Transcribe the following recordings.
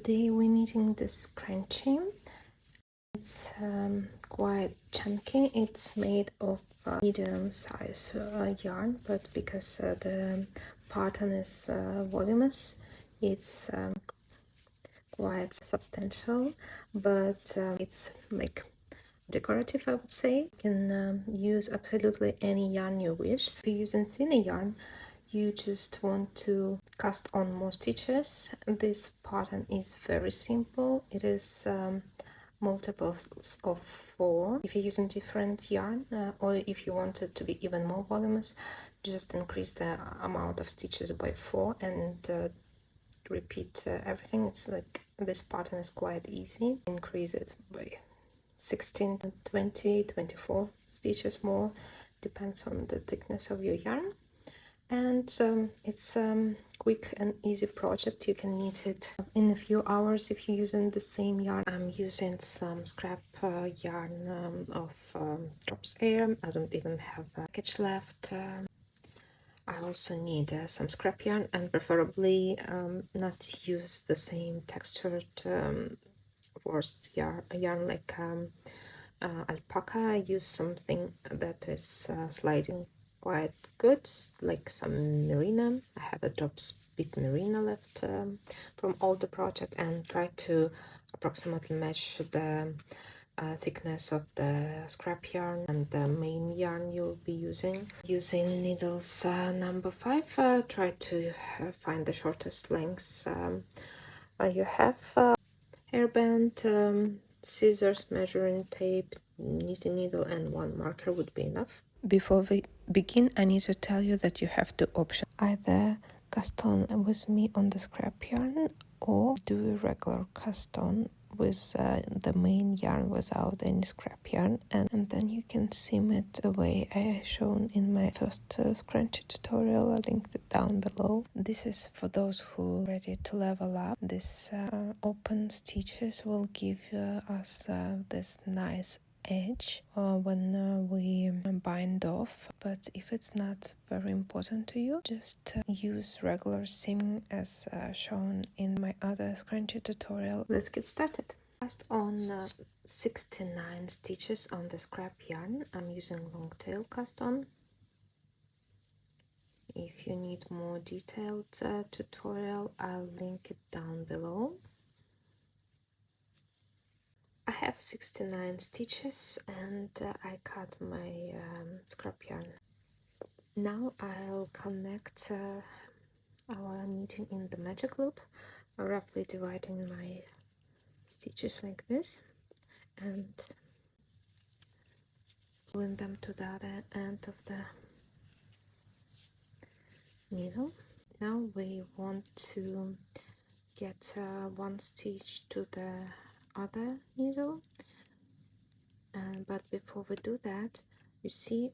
Today we're knitting this scrunchie. It's quite chunky. It's made of medium size yarn, but because the pattern is voluminous, it's quite substantial, but it's like decorative, I would say. You can use absolutely any yarn you wish. If you're using thinner yarn, you just want to cast on more stitches. This pattern is very simple. It is multiples of 4. If you're using different yarn, or if you want it to be even more voluminous, just increase the amount of stitches by 4 and repeat everything. It's like this pattern is quite easy. Increase it by 16, 20, 24 stitches more, depends on the thickness of your yarn. And it's a quick and easy project. You can knit it in a few hours if you're using the same yarn. I'm using some scrap yarn of Drops Heir. I don't even have a package left. I also need some scrap yarn, and preferably not use the same textured worsted yarn like alpaca. I use something that is sliding quite good, like some merino. I have a Drops bit merino left from older project, and try to approximately match the thickness of the scrap yarn and the main yarn you'll be using. Using needles number 5, try to find the shortest lengths you have. Hairband, scissors, measuring tape, knitting needle, and one marker would be enough. Before we begin, I need to tell you that you have two options. Either cast on with me on the scrap yarn, or do a regular cast on with the main yarn without any scrap yarn, and then you can seam it the way I shown in my first scrunchie tutorial. I linked it down below. This is for those who are ready to level up. This open stitches will give us this nice edge when we bind off, but if it's not very important to you, just use regular seaming as shown in my other scrunchie tutorial. Let's get started. Cast on 69 stitches on the scrap yarn. I'm using long tail cast on. If you need more detailed tutorial, I'll link it down below. I have 69 stitches and I cut my scrap yarn. Now I'll connect our knitting in the magic loop, roughly dividing my stitches like this and pulling them to the other end of the needle. Now we want to get one stitch to the other needle, but before we do that, you see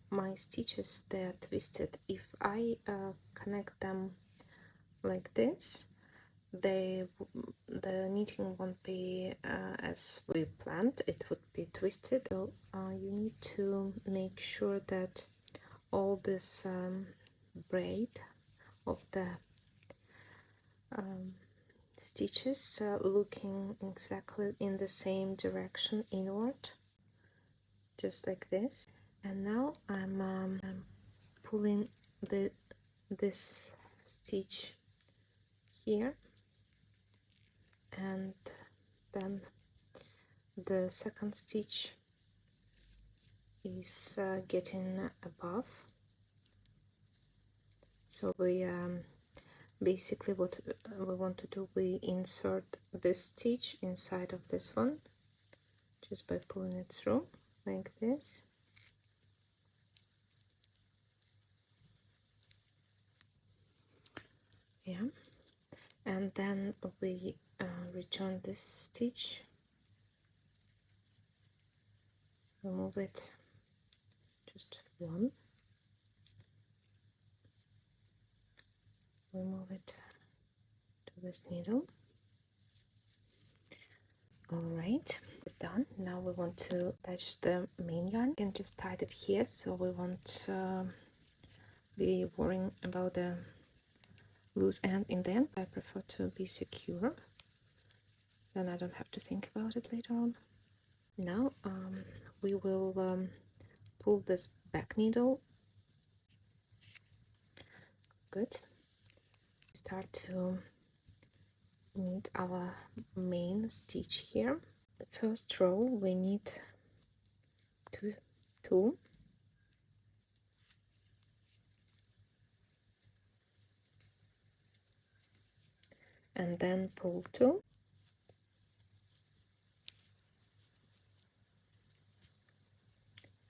my stitches, they're twisted. If I connect them like this, the knitting won't be as we planned. It would be twisted. So you need to make sure that all this braid of the stitches looking exactly in the same direction inward, just like this. And now I'm pulling this stitch here, and then the second stitch is getting above. So we basically what we want to do, we insert this stitch inside of this one just by pulling it through like this. Yeah, and then we return this stitch, remove it, just one, remove it to this needle. Alright, it's done. Now we want to attach the main yarn. You can just tie it here, so we won't be worrying about the loose end in the end. I prefer to be secure, then I don't have to think about it later on. Now we will pull this back needle. Good. Start to knit our main stitch here. The first row we need two, and then pull 2,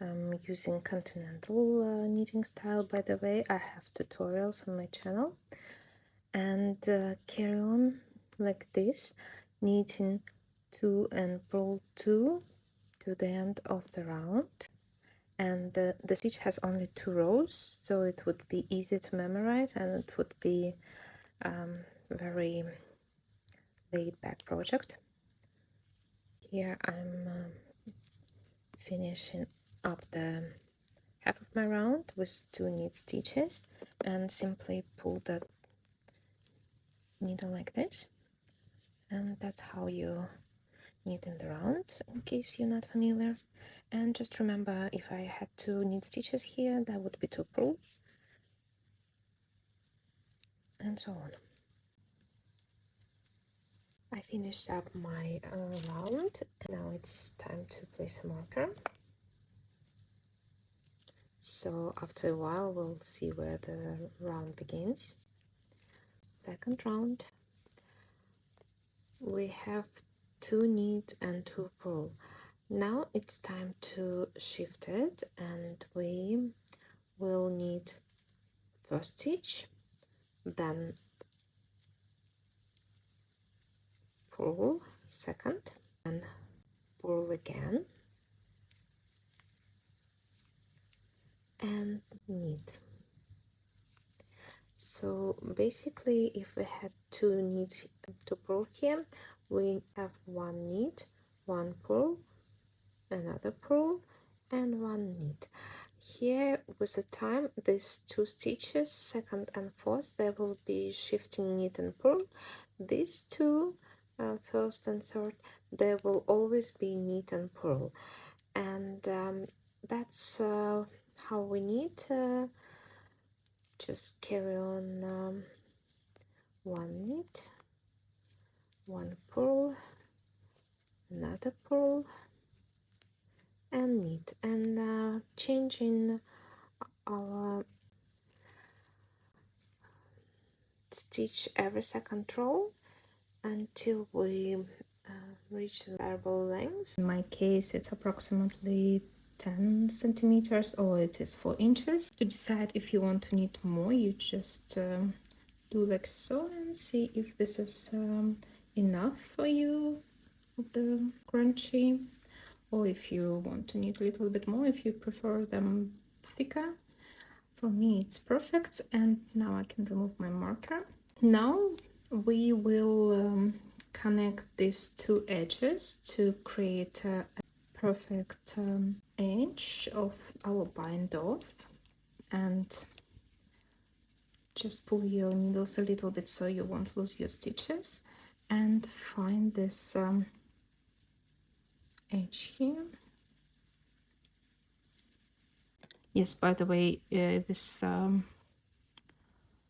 I'm using continental knitting style, by the way. I have tutorials on my channel, and carry on like this, knitting 2 and pull 2 to the end of the round. And the stitch has only 2 rows, so it would be easy to memorize, and it would be very laid back project. Here I'm finishing up the half of my round with 2 knit stitches, and simply pull the needle like this, and that's how you knit in the round, in case you're not familiar. And just remember, if I had 2 knit stitches here, that would be 2 pull, and so on. I finished up my round. Now it's time to place a marker. So after a while we'll see where the round begins. Second round, we have 2 knit and 2 pull. Now it's time to shift it, and we will knit first stitch, then pull second, and pull again, and knit. So basically, if we had 2 knit to pull here, we have 1 knit, 1 pull, another pull, and 1 knit. Here with the time, these 2 stitches, second and fourth, they will be shifting knit and pull. These 2, first and third, they will always be knit and pull, and that's how we knit. Just carry on 1 knit, 1 pull, another pull, and knit, and changing our stitch every second row until we reach the variable length. In my case, it's approximately 10 centimeters, or it is 4 inches. To decide if you want to knit more, you just do like so and see if this is enough for you of the scrunchie, or if you want to knit a little bit more, if you prefer them thicker. For me it's perfect, and now I can remove my marker. Now we will connect these 2 edges to create a perfect edge of our bind off, and just pull your needles a little bit so you won't lose your stitches, and find this edge here. Yes, by the way, this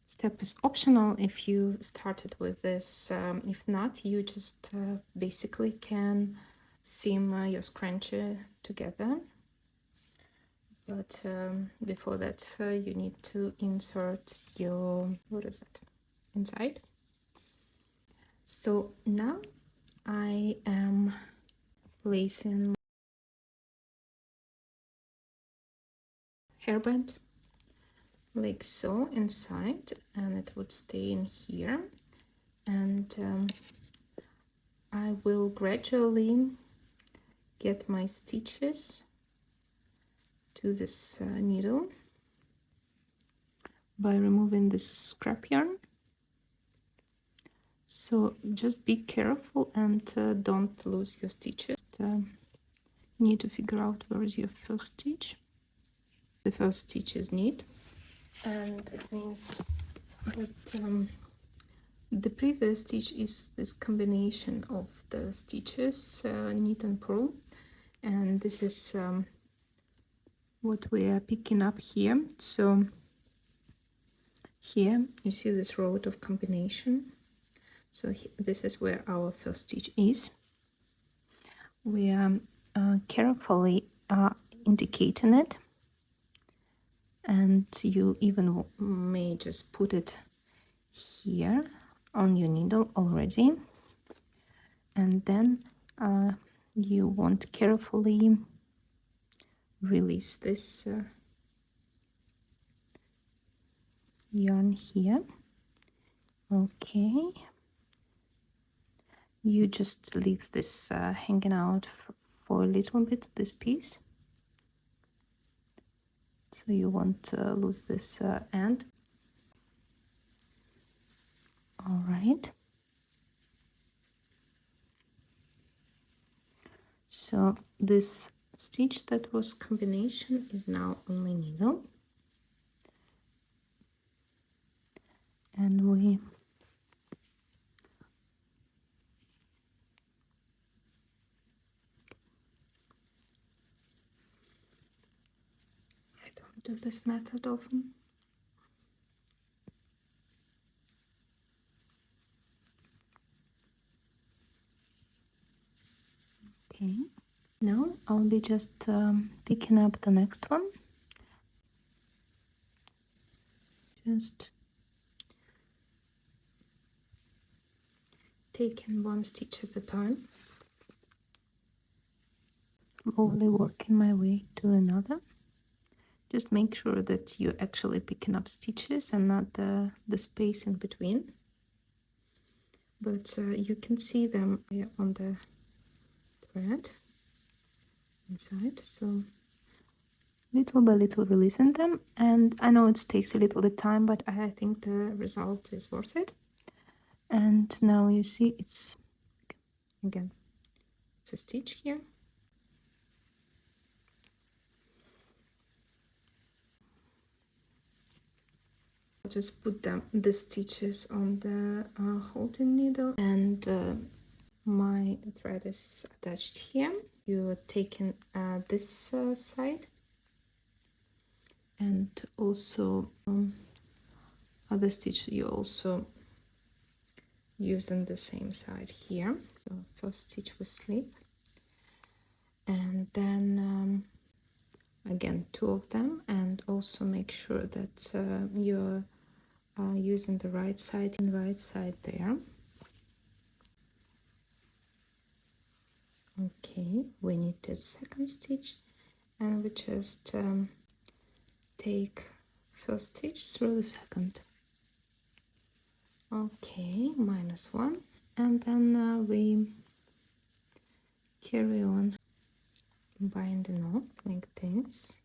step is optional if you started with this. If not, you just basically can seam your scrunchie together. But before that, you need to insert your, what is that, inside. So now I am placing hairband like so inside, and it would stay in here, and I will gradually get my stitches to this needle by removing this scrap yarn. So just be careful and don't lose your stitches. You need to figure out where is your first stitch. The first stitch is knit, and it means that The previous stitch is this combination of the stitches, knit and purl, and this is what we are picking up here. So here you see this row of combination. So this is where our first stitch is. We are carefully indicating it, and you even may just put it here on your needle already, and then you want to carefully release this yarn here. Okay, you just leave this hanging out for a little bit, this piece, so you won't lose this end. All right, so this stitch that was combination is now on my needle, and we I don't do this method often. Okay, now I'll be just picking up the next one. Just taking one stitch at a time, slowly working my way to another. Just make sure that you're actually picking up stitches and not the space in between. But you can see them on the thread inside, so little by little releasing them. And I know it takes a little bit time, but I think the result is worth it. And now you see it's, again, it's a stitch here. I'll just put the stitches on the holding needle, and my thread is attached here. You're taking this side, and also other stitch you also using the same side here. So first stitch we slip, and then again 2 of them, and also make sure that you're using the right side and right side there. Okay, we need the second stitch, and we just take first stitch through the second. Okay, -1, and then we carry on binding off like this.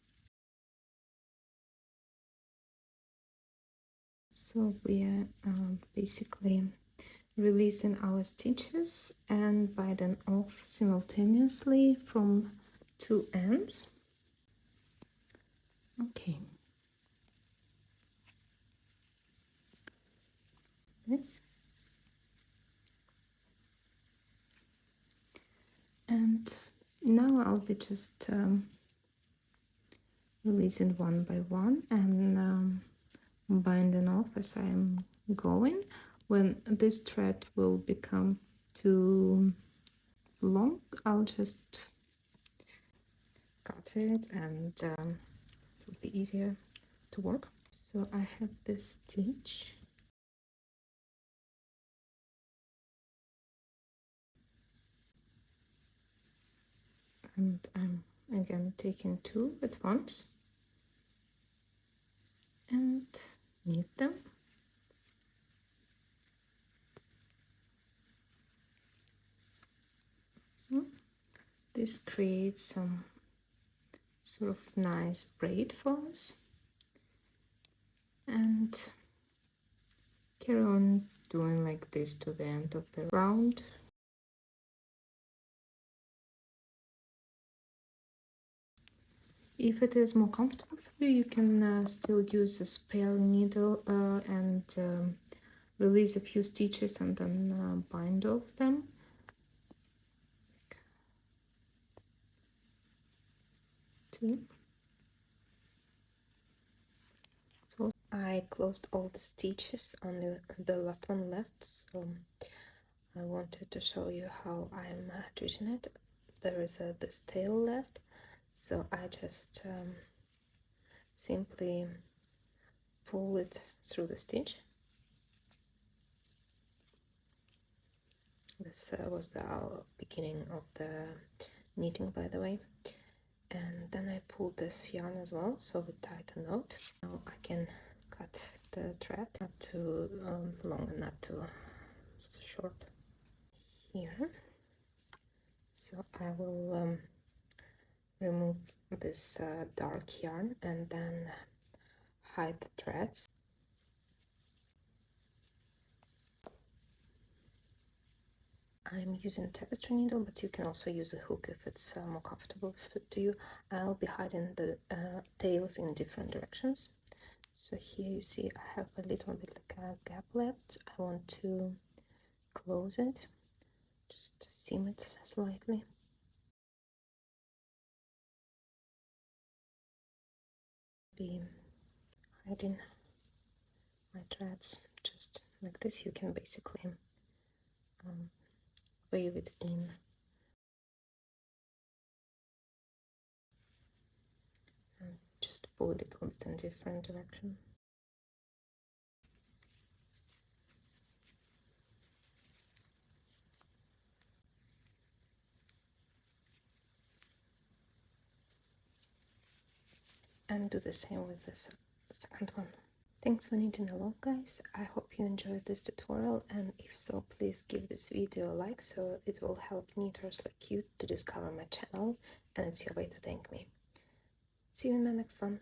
So we are basically releasing our stitches and binding off simultaneously from 2 ends. Okay. This. And now I'll be just releasing one by one and binding off as I'm going. When this thread will become too long, I'll just cut it, and it will be easier to work. So I have this stitch, and I'm again taking 2 at once and knit them. This creates some sort of nice braid for us, and carry on doing like this to the end of the round. If it is more comfortable for you, you can still use a spare needle and release a few stitches and then bind off them. Two. So I closed all the stitches, only the last one left, so I wanted to show you how I'm treating it. There is this tail left, so I just simply pull it through the stitch. This was the beginning of the knitting, by the way. And then I pulled this yarn as well, so we tied a knot. Now I can cut the thread, not too long and not too short here. So I will remove this dark yarn and then hide the threads. I'm using tapestry needle, but you can also use a hook if it's more comfortable to you. I'll be hiding the tails in different directions. So here you see I have a little bit like a gap left. I want to close it, just seam it slightly. Be hiding my threads just like this. You can basically wave it in. And just pull a little bit in different direction. And do the same with this second one. Thanks for knitting along, guys. I hope you enjoyed this tutorial, and if so, please give this video a like, so it will help knitters like you to discover my channel, and it's your way to thank me. See you in my next one.